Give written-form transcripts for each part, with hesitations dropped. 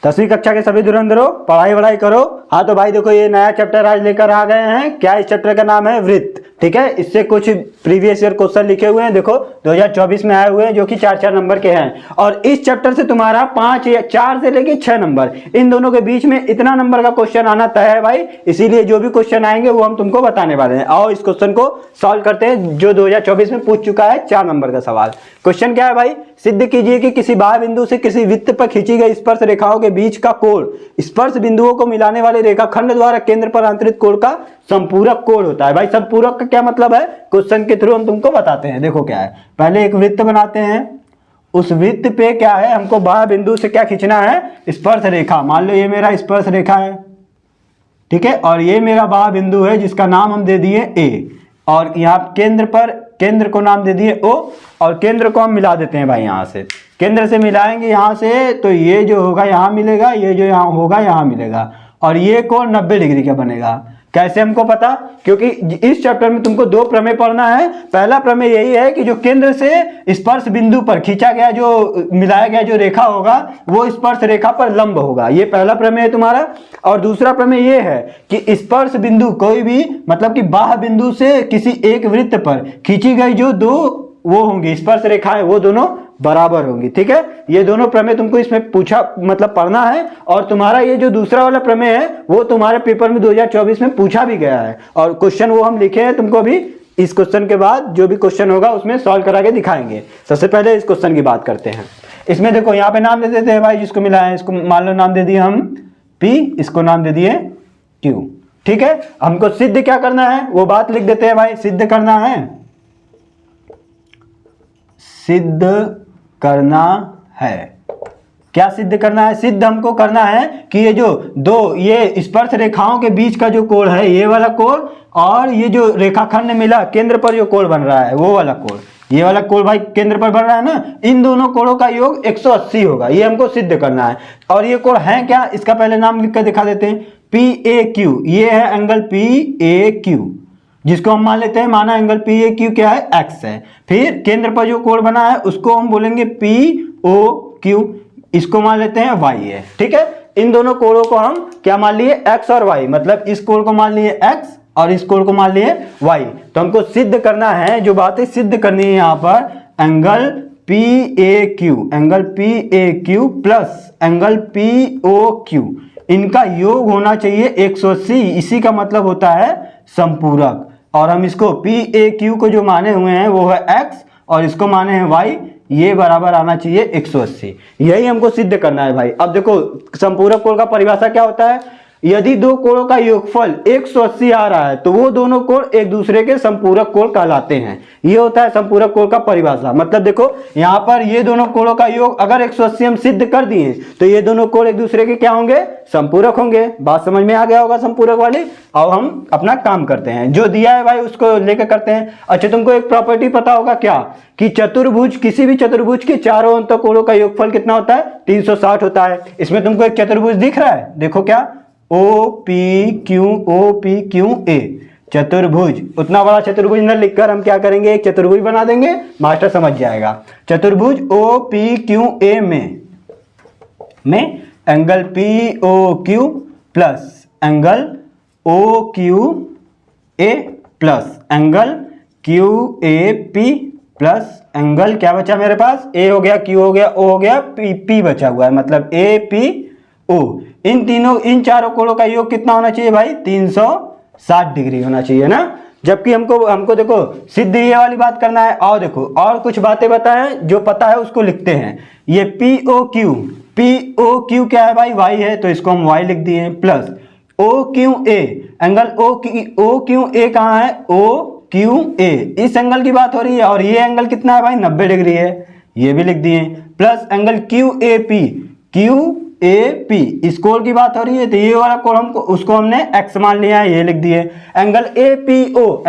10वीं कक्षा के सभी धुरंधरों पढ़ाई वढ़ाई करो। हाँ तो भाई देखो ये नया चैप्टर आज लेकर आ गए हैं। क्या इस चैप्टर का नाम है वृत्त। ठीक है, इससे कुछ प्रीवियस ईयर क्वेश्चन लिखे हुए हैं, देखो 2024 में आए हुए हैं, जो कि 4-4 नंबर के हैं। और इस चैप्टर से तुम्हारा 5 या 4 से लेके 6 नंबर, इन दोनों के बीच में इतना नंबर का क्वेश्चन आना तय है भाई। इसीलिए जो भी क्वेश्चन आएंगे वो हम तुमको बताने वाले हैं। आओ इस क्वेश्चन को सॉल्व करते हैं, जो 2024 में पूछ चुका है 4 नंबर का सवाल। क्वेश्चन क्या है भाई, सिद्ध कीजिए कि किसी बाह्य बिंदु से किसी वृत्त पर खींची गई स्पर्श रेखाओं के बीच का कोण स्पर्श बिंदुओं को मिलाने वाले रेखाखंड द्वारा केंद्र पर अंतरित कोण का संपूरक कोण होता है। भाई संपूरक का क्या मतलब है, क्वेश्चन के थ्रू हम तुमको बताते हैं। देखो क्या है, पहले एक वृत्त बनाते हैं, उस वृत्त पे क्या है, हमको बाह्य बिंदु से क्या खींचना है, स्पर्श रेखा। मान लो ये मेरा स्पर्श रेखा है, ठीक है, और ये मेरा बाह्य बिंदु है जिसका नाम हम दे दिए ए, और यहाँ केंद्र को नाम दे दिए ओ, और केंद्र को हम मिला देते हैं भाई। यहाँ से केंद्र से मिलाएंगे यहाँ से, तो ये जो होगा यहाँ मिलेगा, ये जो यहाँ होगा यहाँ मिलेगा, और ये कोण 90 डिग्री का बनेगा। कैसे हमको पता, क्योंकि इस चैप्टर में तुमको 2 प्रमेय पढ़ना है। पहला प्रमेय यही है कि जो केंद्र से स्पर्श बिंदु पर खींचा गया, जो मिलाया गया जो रेखा होगा वो स्पर्श रेखा पर लंब होगा। ये पहला प्रमेय है तुम्हारा। और दूसरा प्रमेय ये है कि स्पर्श बिंदु कोई भी, मतलब कि बाह्य बिंदु से किसी एक वृत्त पर खींची गई जो 2 वो होंगी स्पर्श रेखाएं, वो दोनों बराबर होंगी। ठीक है, ये दोनों प्रमेय तुमको इसमें पूछा, मतलब पढ़ना है। और तुम्हारा ये जो दूसरा वाला प्रमेय है वो तुम्हारे पेपर में 2024 में पूछा भी गया है, और क्वेश्चन वो हम लिखे हैं, तुमको भी इस क्वेश्चन के बाद जो भी क्वेश्चन होगा उसमें सॉल्व करा के दिखाएंगे। सबसे पहले इस क्वेश्चन की बात करते हैं। इसमें देखो यहाँ पे नाम दे देते हैं भाई, जिसको मिला है इसको मान लो नाम दे दिए हम P, इसको नाम दे दिए Q। ठीक है, हमको सिद्ध क्या करना है वो बात लिख देते हैं भाई। सिद्ध करना है, सिद्ध करना है, क्या सिद्ध करना है, सिद्ध हमको करना है कि ये जो 2 ये स्पर्श रेखाओं के बीच का जो कोण है, ये वाला कोण, और ये जो रेखाखंड मिला केंद्र पर जो कोण बन रहा है वो वाला कोण, ये वाला कोण भाई केंद्र पर बन रहा है ना, इन दोनों कोणों का योग 180 होगा। ये हमको सिद्ध करना है। और ये कोण है क्या, इसका पहले नाम लिख कर दिखा देते हैं, PAQ। ये है एंगल PAQ, जिसको हम मान लेते हैं, माना एंगल PAQ क्या है, x है। फिर केंद्र पर जो कोण बना है उसको हम बोलेंगे POQ, इसको मान लेते हैं y है। ठीक है, इन दोनों कोणों को हम क्या मान लिए, x और y, मतलब इस कोण को मान लिए x और इस कोण को मान लिए y। तो हमको सिद्ध करना है, जो बातें सिद्ध करनी है यहाँ पर, angle PAQ plus angle POQ, इनका योग होना चाहिए 180। इसी का मतलब होता है संपूरक। और हम इसको PAQ को जो माने हुए हैं वो है x, और इसको माने हैं y, ये बराबर आना चाहिए 180। यही हमको सिद्ध करना है भाई। अब देखो संपूरक कोण का परिभाषा क्या होता है, यदि 2 कोणों का योगफल 180 आ रहा है तो वो दोनों कोण एक दूसरे के संपूरक कोण कहलाते हैं। ये होता है संपूरक कोण का परिभाषा। मतलब देखो यहाँ पर ये दोनों कोणों का योग अगर 180 हम सिद्ध कर दिए तो ये दोनों कोण एक दूसरे के क्या होंगे, संपूरक होंगे। बात समझ में आ गया होगा संपूरक वाली। अब हम अपना काम करते हैं, जो दिया है भाई उसको लेकर करते हैं। अच्छा, तुमको एक प्रॉपर्टी पता होगा क्या, कि चतुर्भुज, किसी भी चतुर्भुज के चारों अंत कोणों का योगफल कितना होता है, 360 होता है। इसमें तुमको एक चतुर्भुज दिख रहा है, देखो क्या, OPQA चतुर्भुज। उतना बड़ा चतुर्भुज न लिखकर हम क्या करेंगे, एक चतुर्भुज बना देंगे, मास्टर समझ जाएगा। चतुर्भुज OPQA में angle POQ plus angle OQA plus angle QAP plus angle क्या बचा मेरे पास, A हो गया, Q हो गया, O हो गया, P बचा हुआ है, मतलब APO। इन चारों कोणों का योग कितना होना चाहिए भाई, 360 डिग्री होना चाहिए ना। जबकि हमको देखो सिद्ध ये वाली बात करना है। और देखो और कुछ बातें बताएं, जो पता है उसको लिखते हैं। ये POQ क्या है भाई, y है, तो इसको हम y लिख दिए, प्लस OQA, एंगल OQA कहाँ है, OQA, इस एंगल की बात हो रही है। और ये एंगल कितना है भाई, 90 डिग्री है, ये भी लिख दिए, प्लस एंगल QAP, इस कोण की बात हो रही है, तो ये वाला कोण हमको, उसको हमने x मान लिया है, ये लिख दिए। एंगल APO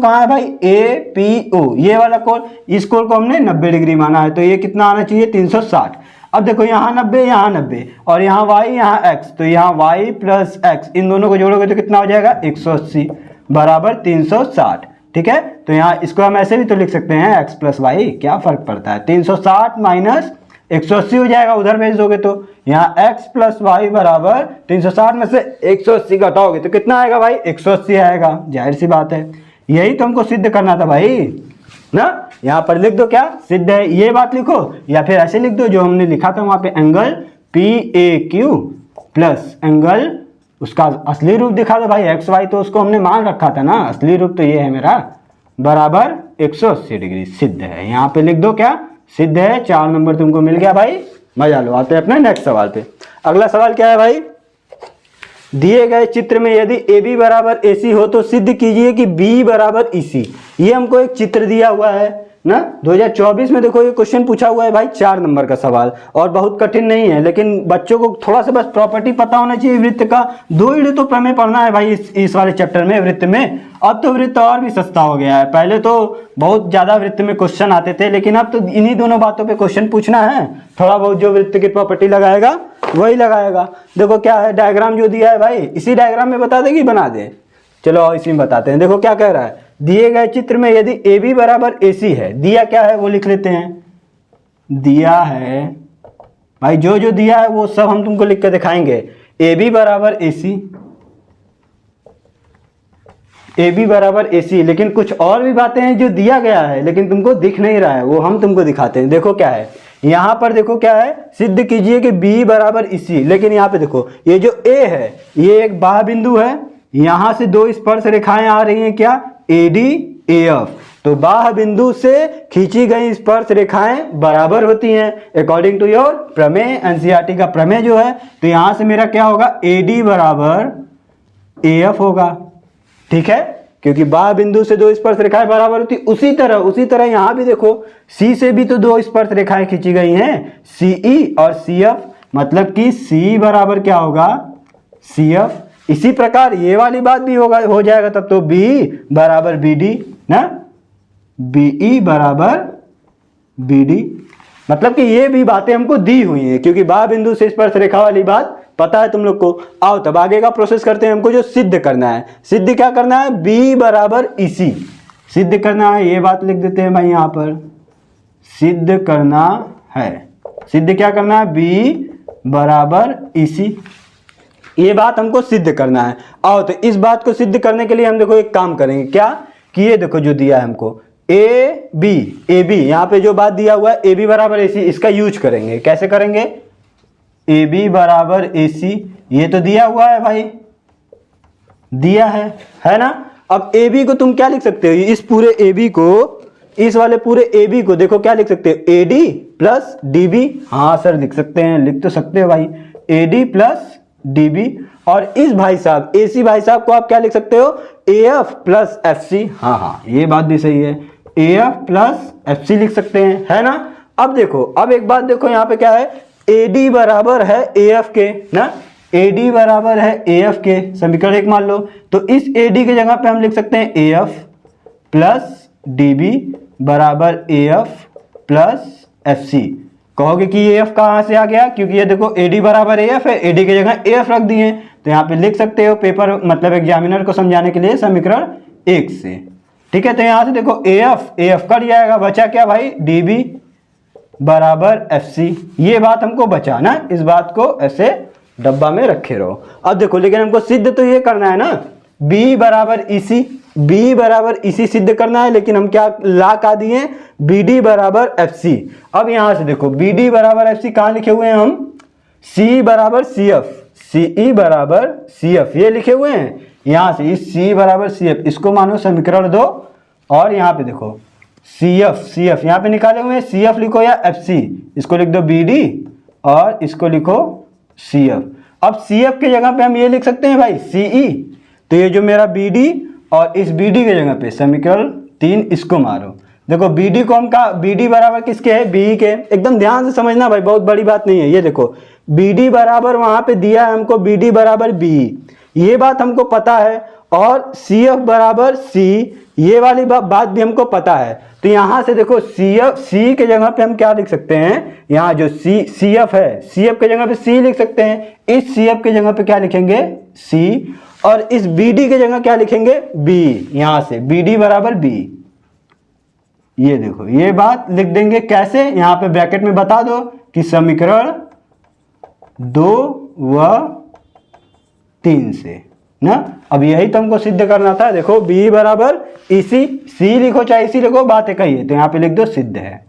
कहाँ है भाई, APO, ये वाला कोण, इस कोण को हमने 90 डिग्री माना है, तो ये कितना आना चाहिए, 360। अब देखो यहाँ 90, यहाँ 90, और यहाँ y, यहाँ x, तो यहाँ y प्लस x, इन दोनों को जोड़ोगे तो कितना हो जाएगा, 180 बराबर 360। ठीक है, तो यहाँ इसको हम ऐसे भी तो लिख सकते हैं, x प्लस y, क्या फर्क पड़ता है, 360 माइनस 180 हो जाएगा, उधर भेज दोगे तो यहाँ x प्लस वाई बराबर 360 में से 180 घटाओगे तो कितना आएगा भाई, 180 आएगा। जाहिर सी बात है, यही तो हमको सिद्ध करना था भाई ना। यहाँ पर लिख दो क्या, सिद्ध है, ये बात लिखो, या फिर ऐसे लिख दो जो हमने लिखा था वहां पे, angle P A Q plus angle, उसका असली रूप दिखा दो भाई, एक्स वाई तो उसको हमने मान रखा था ना, असली रूप तो ये है मेरा, बराबर 180 डिग्री, सिद्ध है। यहाँ पे लिख दो क्या, सिद्ध है। 4 नंबर तुमको मिल गया भाई, मजा लो। आते हैं अपने नेक्स्ट सवाल पे। अगला सवाल क्या है भाई, दिए गए चित्र में यदि AB बराबर AC हो तो सिद्ध कीजिए कि B बराबर EC। ये हमको एक चित्र दिया हुआ है ना, 2024 में देखो ये क्वेश्चन पूछा हुआ है भाई, 4 नंबर का सवाल, और बहुत कठिन नहीं है, लेकिन बच्चों को थोड़ा सा बस प्रॉपर्टी पता होना चाहिए वृत्त का। 2 यूनिट तो प्रमेय पढ़ना है भाई इस वाले चैप्टर में, वृत्त में। अब तो वृत्त और भी सस्ता हो गया है, पहले तो बहुत ज्यादा वृत्त में क्वेश्चन आते थे, लेकिन अब तो इन्हीं दोनों बातों पे क्वेश्चन पूछना है। थोड़ा बहुत जो वृत्त की प्रॉपर्टी लगाएगा वही लगाएगा। देखो क्या है, डायग्राम जो दिया है भाई, इसी डायग्राम में बता देगी, बना दे। चलो इसी में बताते हैं। देखो क्या कह रहा है, दिए गए चित्र में यदि AB बराबर AC है, दिया क्या है वो लिख लेते हैं। दिया है भाई, जो जो दिया है वो सब हम तुमको लिख के दिखाएंगे। AB बराबर AC, AB बराबर AC, लेकिन कुछ और भी बातें हैं जो दिया गया है लेकिन तुमको दिख नहीं रहा है, वो हम तुमको दिखाते हैं। देखो क्या है, यहाँ पर देखो क्या है, सिद्ध कीजिए कि B बराबर EC, लेकिन यहाँ पे देखो ये जो A है ये एक बाह्य बिंदु है, यहाँ से 2 स्पर्श रेखाएं आ रही हैं क्या, AD AF, तो बाह्य बिंदु से खींची गई स्पर्श रेखाएं बराबर होती हैं अकॉर्डिंग टू योर प्रमेय, एनसीईआरटी का प्रमेय जो है। तो यहाँ से मेरा क्या होगा, AD बराबर AF होगा, ठीक है, क्योंकि बाह्य बिंदु से 2 स्पर्श रेखाएं बराबर होती। उसी तरह यहाँ भी देखो C से भी तो 2 स्पर्श रेखाएं खींची गई हैं, CE और CF, मतलब कि C बराबर क्या होगा, CF। इसी प्रकार ये वाली बात भी हो जाएगा, तब तो B बराबर BD ना, BE बराबर BD, मतलब कि ये भी बातें हमको दी हुई हैं, क्योंकि बाह्य बिंदु से स्पर्श रेखा वाली बात पता है तुम लोग को। आओ तब आगे का प्रोसेस करते हैं, हमको जो सिद्ध करना है। सिद्ध क्या करना है, B बराबर EC सिद्ध करना है, ये बात लिख देते हैं भाई यहाँ पर, सिद्ध करना है। सिद्ध क्या करना है, B बराबर EC, ये बात हमको सिद्ध करना है। आओ तो इस बात को सिद्ध करने के लिए हम देखो एक काम करेंगे, क्या कि ये देखो जो दिया है हमको AB यहाँ पे जो बात दिया हुआ है AB बराबर AC, इसका यूज करेंगे। कैसे करेंगे, AB बराबर AC, ये तो दिया हुआ है भाई, दिया है ना। अब AB को तुम क्या लिख सकते हो, इस पूरे AB को, इस वाले पूरे AB को देखो क्या लिख सकते हो, AD प्लस DB। हाँ सर लिख सकते हैं, लिख तो सकते हो भाई, AD प्लस DB। और इस भाई साहब AC भाई साहब को आप क्या लिख सकते हो, AF प्लस FC। हाँ ये बात भी सही है, AF प्लस FC लिख सकते हैं, है ना। अब देखो, अब एक बात देखो यहाँ पे क्या है, AD बराबर है AF के ना, AD बराबर है AF के, समीकरण 1 मान लो। तो इस AD की जगह पे हम लिख सकते हैं AF प्लस DB बराबर AF प्लस FC। कहोगे कि AF कहाँ से आ गया, क्योंकि ये देखो AD बराबर AF है, AD की जगह AF रख दिए, तो यहाँ पे लिख सकते हो पेपर मतलब एग्जामिनर को समझाने के लिए समीकरण 1 से, ठीक है। तो यहाँ से देखो AF कट जाएगा, बचा क्या भाई, DB बराबर FC। ये बात हमको बचा ना, इस बात को ऐसे डब्बा में रखे रहो। अब देखो लेकिन हमको सिद्ध तो ये करना है ना, B बराबर EC सिद्ध करना है, लेकिन हम क्या ला का दिए, BD बराबर FC। अब यहां से देखो BD बराबर FC कहाँ लिखे हुए हैं हम, C बराबर CF, CE बराबर CF, ये लिखे हुए हैं। यहां से इस C बराबर CF इसको मानो समीकरण 2, और यहाँ पे देखो CF यहाँ पे निकाले हुए हैं, CF लिखो या FC, इसको लिख दो BD और इसको लिखो CF। अब CF के जगह पे हम ये लिख सकते हैं भाई CE, तो ये जो मेरा BD और इस BD के जगह पे समीकरण 3 इसको मारो। देखो BD को हम का BD बराबर किसके है, BE के, एकदम ध्यान से समझना भाई, बहुत बड़ी बात नहीं है। ये देखो BD बराबर वहां पे दिया है हमको, BD बराबर BE, ये बात हमको पता है, और CF बराबर C, ये वाली बात भी हमको पता है। तो यहाँ से देखो C के जगह पे हम क्या लिख सकते हैं, यहाँ जो CF है, CF के जगह पे C लिख सकते हैं, इस CF के जगह पे क्या लिखेंगे C, और इस BD के जगह क्या लिखेंगे B, यहाँ से BD बराबर B। ये देखो ये बात लिख देंगे कैसे, यहाँ पे ब्रैकेट में बता दो, कि समीकरण 2 व 3 से ना। अब यही तो हमको सिद्ध करना था। देखो B बराबर इसी, सी लिखो चाहे इसी लिखो, बात एक ही है, तो यहाँ पे लिख दो सिद्ध है।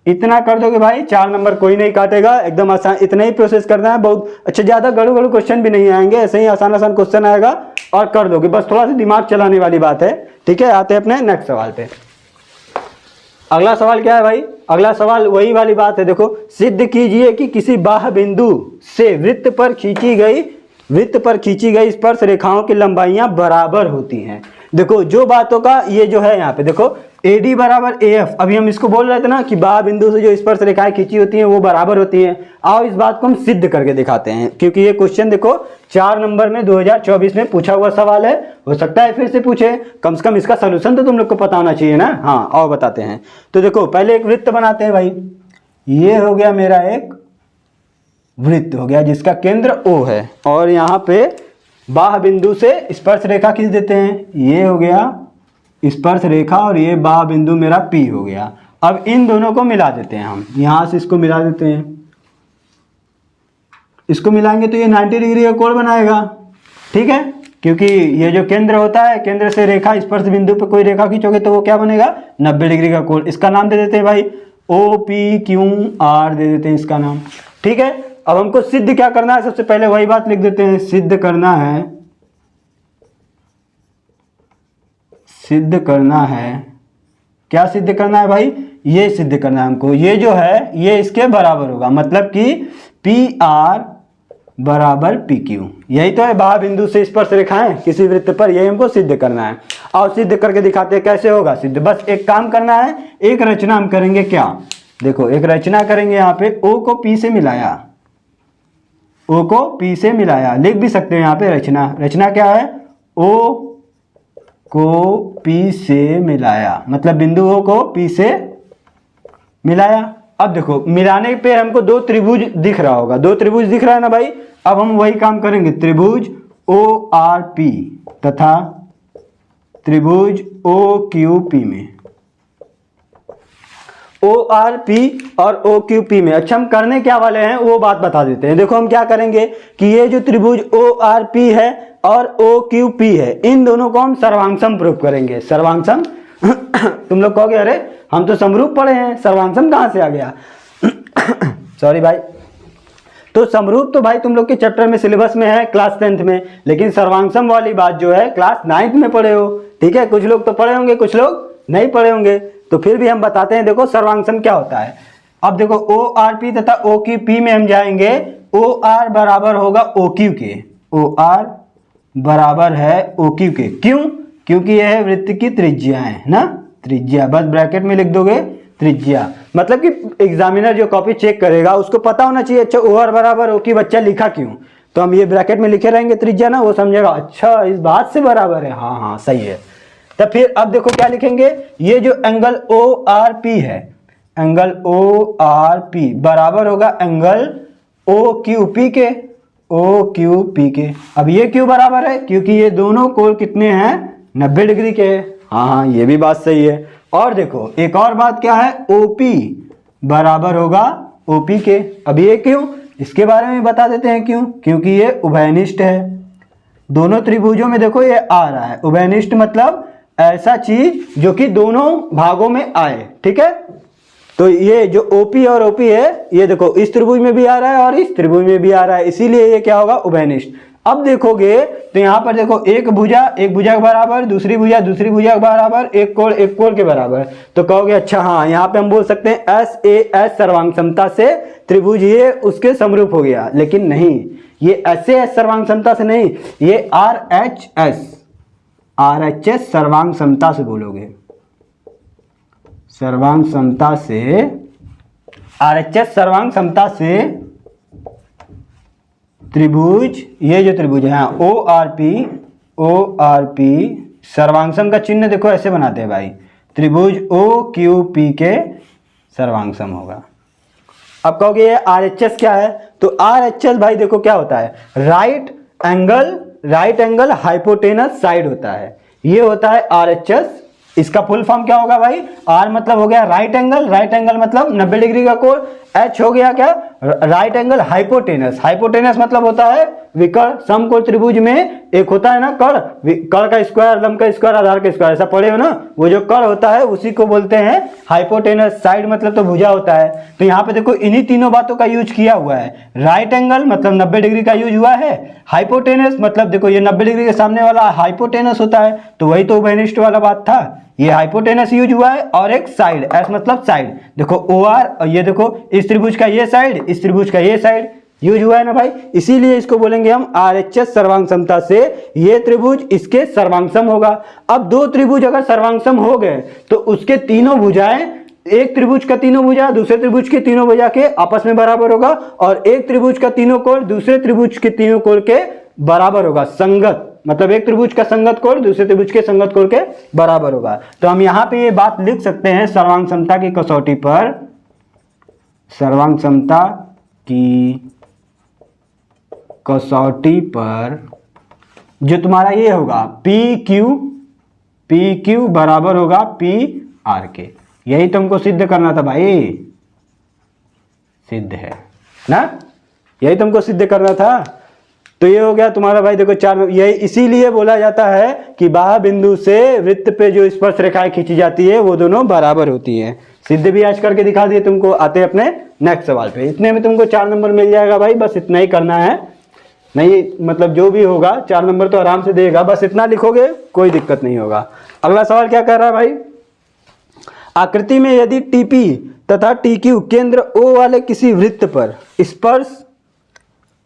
इतना कर दोगे भाई 4 नंबर कोई नहीं काटेगा, एकदम आसान। इतना ही प्रोसेस करना है, बहुत अच्छा, ज़्यादा गड़ू गड़ू क्वेश्चन भी नहीं आएंगे, ऐसे ही आसान आसान क्वेश्चन आएगा और कर दोगे, बस थोड़ा सा दिमाग चलाने वाली बात है। ठीक है, आते हैं अपने नेक्स्ट सवाल पे। अगला सवाल क्या है भाई? अगला सवाल वही वाली बात है, देखो सिद्ध कीजिए कि किसी बाह्य बिंदु से वृत्त पर खींची गई स्पर्श रेखाओं की लंबाइयां बराबर होती हैं। देखो जो बातों का ये जो है यहाँ पे देखो AD बराबर AF, अभी हम इसको बोल रहे थे ना कि बाह्य बिंदु से जो स्पर्श रेखाएं खींची होती हैं वो बराबर होती हैं। आओ इस बात को हम सिद्ध करके दिखाते हैं, क्योंकि ये क्वेश्चन देखो 4 नंबर में 2024 में पूछा हुआ सवाल है, हो सकता है फिर से पूछे, कम से कम इसका सोल्यूशन तो तुम लोग को पता होना चाहिए ना। हाँ आओ बताते हैं। तो देखो पहले एक वृत्त बनाते हैं भाई, ये हो गया मेरा एक वृत्त हो गया जिसका केंद्र O है, और यहाँ पे बाह्य बिंदु से स्पर्श रेखा खींच देते हैं, ये हो गया स्पर्श रेखा और ये बाह्य बिंदु मेरा P हो गया। अब इन दोनों को मिला देते हैं हम, यहाँ से इसको मिला देते हैं, इसको मिलाएंगे तो ये 90 डिग्री का कोण बनाएगा। ठीक है, क्योंकि ये जो केंद्र होता है, केंद्र से रेखा स्पर्श बिंदु पे कोई रेखा खींचोगे तो वो क्या बनेगा, 90 डिग्री का कोण। इसका नाम दे देते हैं भाई OPQR दे देते हैं इसका नाम। ठीक है, अब हमको सिद्ध क्या करना है, सबसे पहले वही बात लिख देते हैं, सिद्ध करना है क्या सिद्ध करना है भाई, ये सिद्ध करना है हमको, ये जो है ये इसके बराबर होगा, मतलब कि PR बराबर PQ, यही तो है बाह्य बिंदु से स्पर्श रेखाएं किसी वृत्त पर, यही हमको सिद्ध करना है। और सिद्ध करके दिखाते हैं कैसे होगा सिद्ध। बस एक काम करना है, एक रचना हम करेंगे, क्या देखो एक रचना करेंगे, यहाँ पे O को P से मिलाया, O को P से मिलाया, लिख भी सकते हैं यहाँ पे रचना क्या है, O को P से मिलाया, मतलब बिंदु O को P से मिलाया। अब देखो मिलाने पे हमको 2 त्रिभुज दिख रहा होगा, 2 त्रिभुज दिख रहा है ना भाई। अब हम वही काम करेंगे, त्रिभुज ORP तथा त्रिभुज OQP में, ORP और OQP में। अच्छा हम करने क्या वाले हैं वो बात बता देते हैं। देखो हम क्या करेंगे कि ये जो त्रिभुज ORP है और OQP है, इन दोनों को हम सर्वांगसम प्रूव करेंगे। सर्वांगसम तुम लोग कहोगे अरे हम तो समरूप पढ़े हैं, सर्वांगसम कहाँ से आ गया सॉरी भाई। तो समरूप तो भाई तुम लोग के चैप्टर में सिलेबस में है क्लास 10th में, लेकिन सर्वांगसम वाली बात जो है क्लास 9th में पढ़े हो। ठीक है, कुछ लोग तो पढ़े होंगे, कुछ लोग नहीं पढ़े होंगे, तो फिर भी हम बताते हैं। देखो सर्वांगसम क्या होता है। अब देखो ORP तथा OQP में हम जाएंगे, OR बराबर होगा OQ के, OR बराबर है OQ के। क्यों? क्योंकि यह है वृत्त की त्रिज्या है ना, त्रिज्या, बस ब्रैकेट में लिख दोगे त्रिज्या, मतलब कि एग्जामिनर जो कॉपी चेक करेगा उसको पता होना चाहिए अच्छा OR बराबर OQ बच्चा लिखा क्यों, तो हम ये ब्रैकेट में लिखे रहेंगे त्रिज्या ना, वो समझेगा अच्छा इस बात से बराबर है, हाँ हाँ सही है। तो फिर अब देखो क्या लिखेंगे, ये जो एंगल ORP है, एंगल ORP बराबर होगा एंगल OQP के, OQP के। अब ये क्यों बराबर है, क्योंकि ये दोनों कोण कितने हैं, 90 डिग्री के। हाँ हाँ ये भी बात सही है। और देखो एक और बात क्या है, OP बराबर होगा OP के। अब ये क्यों, इसके बारे में बता देते हैं क्यों, क्योंकि ये उभयनिष्ठ है। दोनों त्रिभुजों में देखो ये आ रहा है, उभयनिष्ठ मतलब ऐसा चीज जो कि दोनों भागों में आए। ठीक है, तो ये जो OP और OP है, ये देखो इस त्रिभुज में भी आ रहा है और इस त्रिभुज में भी आ रहा है, इसीलिए ये क्या होगा, उभयनिष्ठ। अब देखोगे तो यहाँ पर देखो एक भुजा के बराबर, दूसरी भुजा के बराबर, एक कोण के बराबर, तो कहोगे अच्छा हाँ यहाँ पे हम बोल सकते हैं SAS सर्वांग समता से त्रिभुज ये उसके समरूप हो गया, लेकिन नहीं, ये SAS सर्वांग समता से नहीं, ये RHS सर्वांग समता से बोलोगे, सर्वांग समता से, RHS सर्वांग समता से त्रिभुज, ये जो त्रिभुज है हाँ ORP सर्वांगसम का चिन्ह देखो ऐसे बनाते हैं भाई, त्रिभुज OQP के सर्वांगसम होगा। अब कहोगे ये RHS क्या है, तो RHS भाई देखो क्या होता है, राइट एंगल हाइपोटेनस साइड होता है, ये होता है RHS। इसका फुल फॉर्म क्या होगा भाई, आर मतलब हो गया राइट एंगल, राइट एंगल मतलब 90 डिग्री का कोण, एच हो गया क्या राइट एंगल हाइपोटेनस, हाइपोटेनस मतलब होता है विकर्ण समकोण त्रिभुज में एक होता है ना कर्ण, कर्ण का स्क्वायर, लंब का स्क्वायर, आधार का स्क्वायर, ऐसा पढ़े हो ना, वो जो कर्ण होता है उसी को बोलते हैं हाइपोटेनस। साइड मतलब तो भुजा होता है। तो यहाँ पे देखो इन्हीं तीनों बातों का यूज किया हुआ है, राइट एंगल मतलब 90 डिग्री का यूज हुआ है, हाइपोटेनस मतलब देखो ये 90 डिग्री के सामने वाला हाइपोटेनस होता है, तो वही तो उभयनिष्ठ वाला बात था, ये हाइपोटेनस यूज हुआ है, और एक साइड, एस मतलब साइड, देखो ओ आर, और ये देखो इस त्रिभुज का ये साइड, इस त्रिभुज का ये साइड यूज हुआ है ना भाई, इसीलिए इसको बोलेंगे हम आरएचएस सर्वांग समता से ये त्रिभुज इसके सर्वांगसम होगा। अब दो त्रिभुज अगर सर्वांगसम हो गए तो उसके तीनों भुजाएं, एक त्रिभुज का तीनों भुजा दूसरे त्रिभुज के तीनों भुजा के आपस में बराबर होगा, और एक त्रिभुज का तीनों कोण दूसरे त्रिभुज के तीनों कोण के बराबर होगा, संगत मतलब एक त्रिभुज का संगत कोण दूसरे त्रिभुज के संगत कोण के बराबर होगा। तो हम यहाँ पे ये बात लिख सकते हैं सर्वांग समता की कसौटी पर, सर्वांग समता की कसौटी पर जो तुम्हारा ये होगा पी क्यू बराबर होगा पी आर के, यही तुमको सिद्ध करना था भाई, सिद्ध है ना, यही तुमको सिद्ध करना था। तो ये हो गया तुम्हारा भाई, देखो चार, यही इसीलिए बोला जाता है कि बाह्य बिंदु से वृत्त पे जो स्पर्श रेखाएं खींची जाती है वो दोनों बराबर होती हैं। सिद्ध भी आज करके दिखा दिए तुमको। आते हैं अपने नेक्स्ट सवाल पे। इतने में तुमको 4 नंबर मिल जाएगा भाई, बस इतना ही करना है, नहीं मतलब जो भी होगा 4 नंबर तो आराम से देगा, बस इतना लिखोगे कोई दिक्कत नहीं होगा। अगला सवाल क्या कर रहा है भाई, आकृति में यदि टीपी तथा टीक्यू केंद्र ओ वाले किसी वृत्त पर स्पर्श,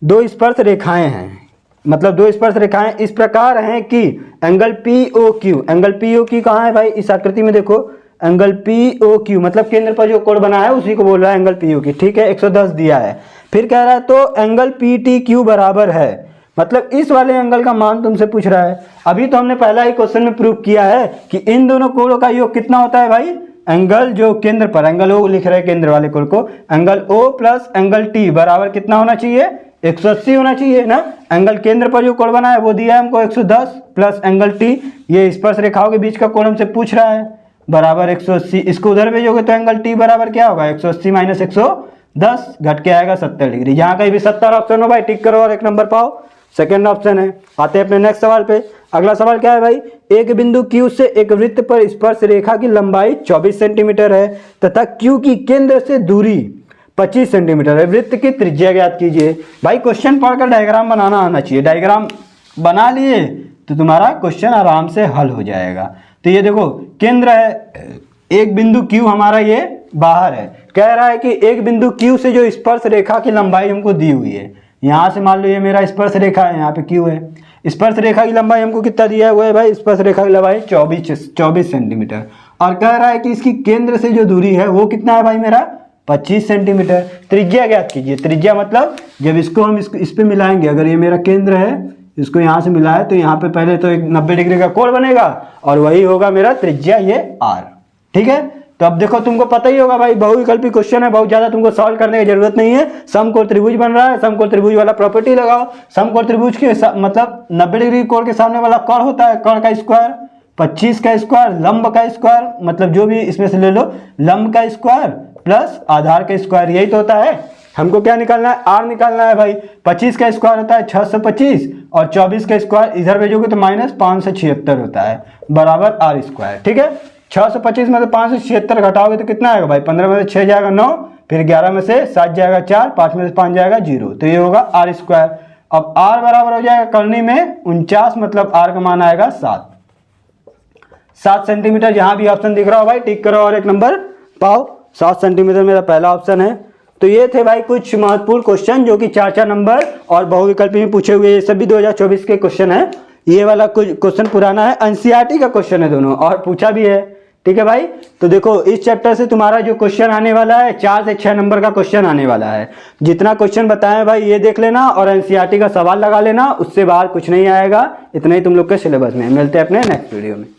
दो स्पर्श रेखाएं हैं, मतलब दो स्पर्श रेखाएं इस प्रकार हैं कि angle P O Q, angle P O Q कहाँ है भाई, इस आकृति में देखो एंगल पी ओ क्यू मतलब केंद्र पर जो कोण बना है उसी को बोल रहा है एंगल पी ओ क्यू, ठीक है, 110 दिया है। फिर कह रहा है तो एंगल पी टी क्यू बराबर है, मतलब इस वाले एंगल का मान तुमसे पूछ रहा है। अभी तो हमने पहला ही क्वेश्चन में प्रूव किया है कि इन दोनों कोणों का योग कितना होता है भाई, एंगल जो केंद्र पर, एंगल ओ लिख रहे हैं केंद्र वाले कोण को, angle O plus angle T बराबर कितना होना चाहिए, 180 होना चाहिए ना। एंगल केंद्र पर जो कोण बना है वो दिया है हमको 110 प्लस एंगल टी, ये स्पर्श रेखाओं के बीच का कोण हमसे पूछ रहा है, बराबर 180। इसको उधर भेजोगे तो एंगल टी बराबर क्या होगा, 180 माइनस 110 घट के आएगा 70 डिग्री। जहाँ कहीं भी 70 ऑप्शन हो भाई टिक करो और 1 नंबर पाओ, सेकंड ऑप्शन है। आते हैं अपने नेक्स्ट सवाल पे। अगला सवाल क्या है भाई, एक बिंदु Q से एक वृत्त पर स्पर्श रेखा की लंबाई 24 सेंटीमीटर है तथा Q की केंद्र से दूरी 25 सेंटीमीटर है, वृत्त की त्रिज्या ज्ञात कीजिए। भाई क्वेश्चन पढ़कर डायग्राम बनाना आना चाहिए, डायग्राम बना लिए तो तुम्हारा क्वेश्चन आराम से हल हो जाएगा। तो ये देखो केंद्र है, एक बिंदु Q हमारा ये बाहर है, कह रहा है कि एक बिंदु Q से जो स्पर्श रेखा की लंबाई हमको दी हुई है, यहाँ से मान लो ये मेरा स्पर्श रेखा है, यहाँ पे Q है, स्पर्श रेखा की लंबाई हमको कितना दिया हुआ है भाई, स्पर्श रेखा की लंबाई 24 सेंटीमीटर, और कह रहा है कि इसकी केंद्र से जो दूरी है वो कितना है भाई मेरा 25 सेंटीमीटर। त्रिज्या ज्ञात कीजिए, त्रिज्या मतलब जब इसको हम इस पे मिलाएंगे, अगर ये मेरा केंद्र है इसको यहाँ से मिलाए तो यहाँ पे पहले तो एक 90 डिग्री का कोण बनेगा और वही होगा मेरा त्रिज्या ये r, ठीक है। तो अब देखो तुमको पता ही होगा भाई, बहुविकल्पी क्वेश्चन है, बहुत ज्यादा तुमको सॉल्व करने की जरूरत नहीं है। समकोण त्रिभुज बन रहा है, समकोण त्रिभुज वाला प्रॉपर्टी लगाओ, समकोण त्रिभुज के मतलब 90 डिग्री कोण के सामने वाला कर्ण होता है, कर्ण का स्क्वायर 25 का स्क्वायर, लंब का स्क्वायर मतलब जो भी इसमें से ले लो, लंब का स्क्वायर प्लस आधार का स्क्वायर, यही तो होता है। हमको क्या निकालना है, आर निकालना है भाई। 25 का स्क्वायर होता है 625 और 24 का स्क्वायर इधर भेजोगे तो माइनस 576 होता है, बराबर आर स्क्वायर, ठीक है। 625 में से 576 घटाओगे तो कितना आएगा भाई, 15 में से 6 जाएगा 9, फिर 11 में से 7 जाएगा 4, 5 में से 5 जाएगा 0, तो ये होगा आर स्क्वायर। अब आर बराबर हो जाएगा करनी में 49, मतलब आर का मान आएगा 7 सेंटीमीटर। जहां भी ऑप्शन दिख रहा हो भाई टिक करो और 1 नंबर पाओ। 7 सेंटीमीटर मेरा पहला ऑप्शन है। तो ये थे भाई कुछ महत्वपूर्ण क्वेश्चन जो कि 4-4 नंबर और बहुविकल्पी में पूछे हुए, ये सभी 2024 के क्वेश्चन है। ये वाला कुछ क्वेश्चन पुराना है, एनसीईआरटी का क्वेश्चन है दोनों, और पूछा भी है, ठीक है भाई। तो देखो इस चैप्टर से तुम्हारा जो क्वेश्चन आने वाला है 4 से 6 नंबर का क्वेश्चन आने वाला है। जितना क्वेश्चन बताया भाई ये देख लेना और एनसीईआरटी का सवाल लगा लेना, उससे बाहर कुछ नहीं आएगा। इतना ही तुम लोग के सिलेबस में। मिलते हैं अपने नेक्स्ट वीडियो में।